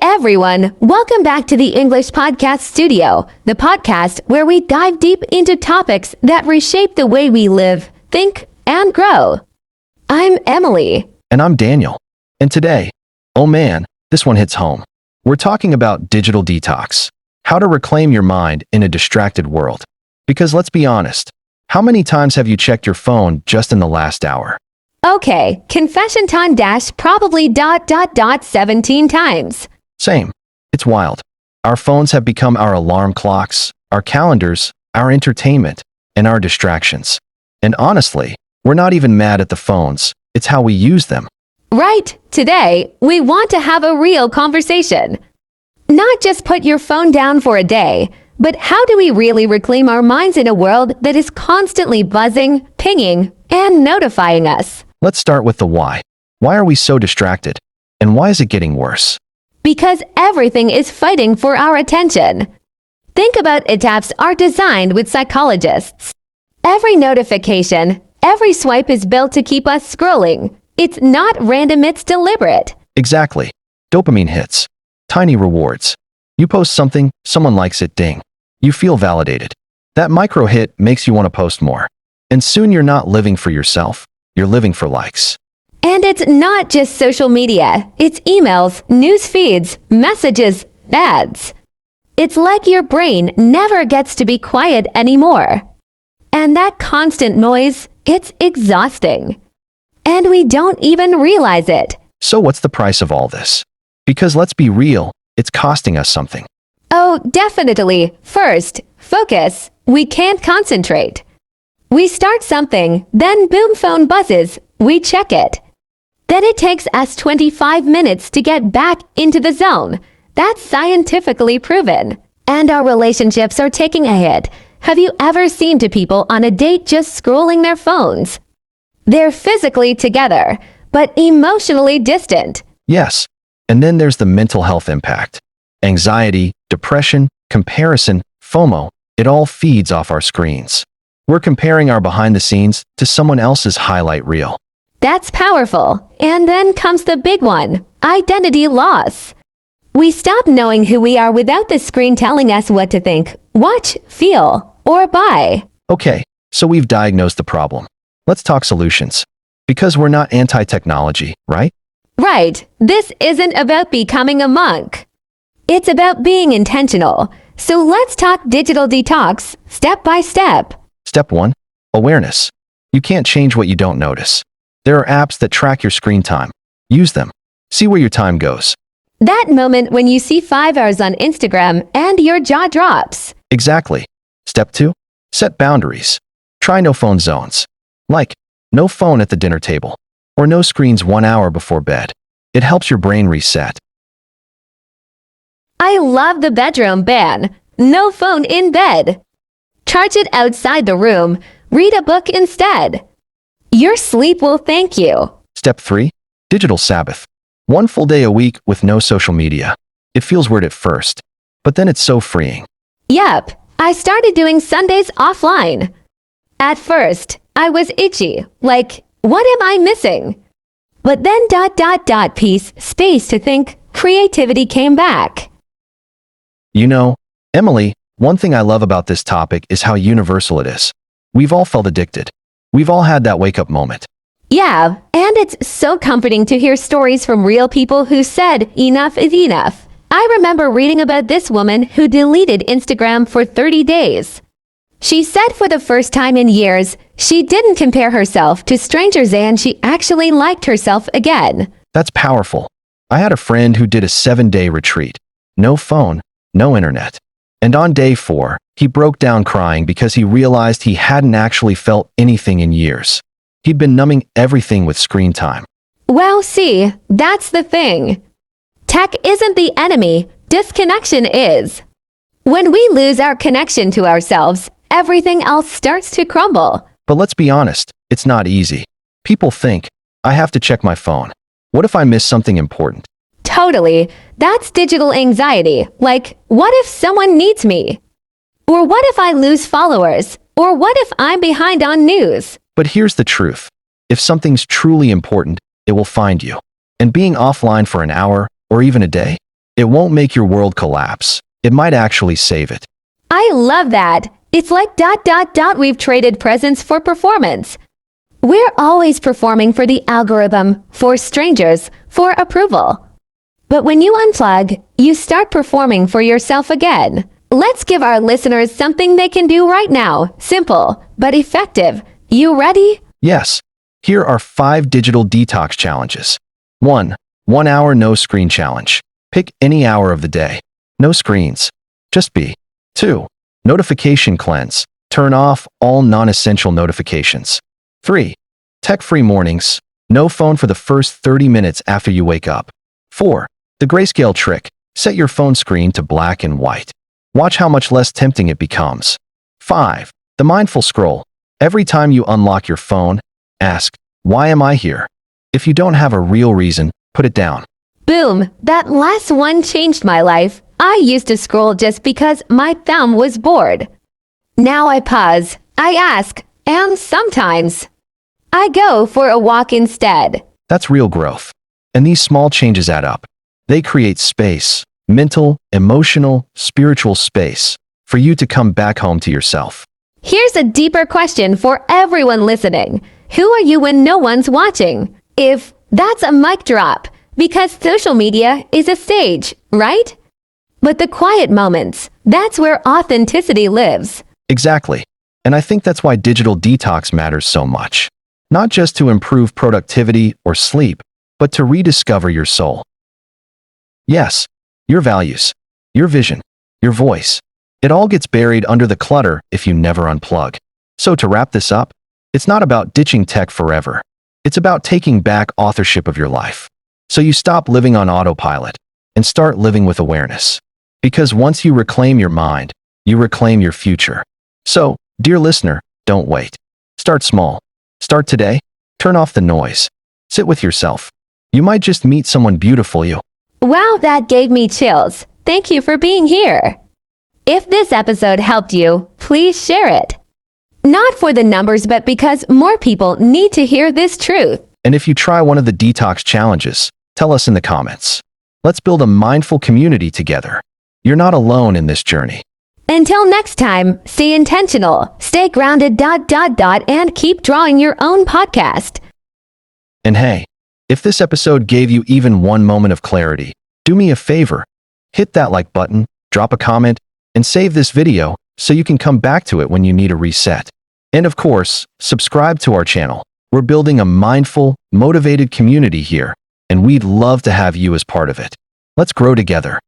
everyone, welcome back to the English Podcast Studio, the podcast where we dive deep into topics that reshape the way we live, think, and grow. I'm Emily. And I'm Daniel. And today, oh man, this one hits home. We're talking about digital detox, how to reclaim your mind in a distracted world. Because let's be honest, how many times have you checked your phone just in the last hour? Okay, confession time dash probably 17 times. Same. It's wild. Our phones have become our alarm clocks, our calendars, our entertainment, and our distractions. And honestly, we're not even mad at the phones, it's how we use them. Right, today, we want to have a real conversation. Not just put your phone down for a day, but how do we really reclaim our minds in a world that is constantly buzzing, pinging, and notifying us? Let's start with the why. Why are we so distracted? And why is it getting worse? Because everything is fighting for our attention. Think about it. Apps are designed with psychologists. Every notification, every swipe is built to keep us scrolling. It's not random, it's deliberate. Exactly. Dopamine hits. Tiny rewards. You post something, someone likes it, ding. You feel validated. That micro hit makes you want to post more. And soon you're not living for yourself, you're living for likes. And it's not just social media. It's emails, news feeds, messages, ads. It's like your brain never gets to be quiet anymore. And that constant noise, it's exhausting. And we don't even realize it. So what's the price of all this? Because let's be real, it's costing us something. Oh, definitely. First, focus. We can't concentrate. We start something, then boom, phone buzzes. We check it. Then it takes us 25 minutes to get back into the zone. That's scientifically proven. And our relationships are taking a hit. Have you ever seen two people on a date just scrolling their phones? They're physically together, but emotionally distant. Yes. And then there's the mental health impact. Anxiety, depression, comparison, FOMO, it all feeds off our screens. We're comparing our behind the scenes to someone else's highlight reel. That's powerful. And then comes the big one, identity loss. We stop knowing who we are without the screen telling us what to think, watch, feel, or buy. Okay, so we've diagnosed the problem. Let's talk solutions. Because we're not anti-technology, right? Right. This isn't about becoming a monk. It's about being intentional. So let's talk digital detox, step by step. Step 1. Awareness. You can't change what you don't notice. There are apps that track your screen time. Use them. See where your time goes. That moment when you see 5 hours on Instagram and your jaw drops. Exactly. Step 2. Set boundaries. Try no phone zones. Like, no phone at the dinner table. Or no screens 1 hour before bed. It helps your brain reset. I love the bedroom ban. No phone in bed. Charge it outside the room. Read a book instead. Your sleep will thank you. Step 3. Digital Sabbath. 1 full day a week with no social media. It feels weird at first, but then it's so freeing. Yep, I started doing Sundays offline. At first, I was itchy, like, what am I missing? But then ... peace, space to think, creativity came back. You know, Emily, one thing I love about this topic is how universal it is. We've all felt addicted. We've all had that wake-up moment. Yeah, and it's so comforting to hear stories from real people who said enough is enough. I remember reading about this woman who deleted Instagram for 30 days. She said for the first time in years, she didn't compare herself to strangers and she actually liked herself again. That's powerful. I had a friend who did a 7-day retreat. No phone, no internet. And on day 4, he broke down crying because he realized he hadn't actually felt anything in years. He'd been numbing everything with screen time. Well, see, that's the thing. Tech isn't the enemy, disconnection is. When we lose our connection to ourselves, everything else starts to crumble. But let's be honest, it's not easy. People think, I have to check my phone. What if I miss something important? Totally. That's digital anxiety. Like, what if someone needs me? Or what if I lose followers? Or what if I'm behind on news? But here's the truth. If something's truly important, it will find you. And being offline for an hour, or even a day, It won't make your world collapse. It might actually save it. I love that. It's like ... we've traded presence for performance. We're always performing for the algorithm, for strangers, for approval. But when you unplug, you start performing for yourself again. Let's give our listeners something they can do right now. Simple, but effective. You ready? Yes. Here are 5 digital detox challenges. 1. 1 hour no screen challenge. Pick any hour of the day. No screens. Just be. 2. Notification cleanse. Turn off all non-essential notifications. 3. Tech-free mornings. No phone for the first 30 minutes after you wake up. 4. The grayscale trick. Set your phone screen to black and white. Watch how much less tempting it becomes. 5. The mindful scroll. Every time you unlock your phone, ask, why am I here? If you don't have a real reason, put it down. Boom! That last one changed my life. I used to scroll just because my thumb was bored. Now I pause, I ask, and sometimes I go for a walk instead. That's real growth. And these small changes add up. They create space, mental, emotional, spiritual space, for you to come back home to yourself. Here's a deeper question for everyone listening. Who are you when no one's watching? If that's a mic drop, because social media is a stage, right? But the quiet moments, that's where authenticity lives. Exactly. And I think that's why digital detox matters so much. Not just to improve productivity or sleep, but to rediscover your soul. Yes, your values, your vision, your voice. It all gets buried under the clutter if you never unplug. So to wrap this up, it's not about ditching tech forever. It's about taking back authorship of your life. So you stop living on autopilot and start living with awareness. Because once you reclaim your mind, you reclaim your future. So, dear listener, don't wait. Start small. Start today. Turn off the noise. Sit with yourself. You might just meet someone beautiful you. Wow, that gave me chills. Thank you for being here. If this episode helped you, please share it. Not for the numbers, but because more people need to hear this truth. And if you try one of the detox challenges, tell us in the comments. Let's build a mindful community together. You're not alone in this journey. Until next time, stay intentional, stay grounded ... and keep drawing your own podcast. And hey, if this episode gave you even one moment of clarity, do me a favor. Hit that like button, drop a comment, and save this video so you can come back to it when you need a reset. And of course, subscribe to our channel. We're building a mindful, motivated community here, and we'd love to have you as part of it. Let's grow together.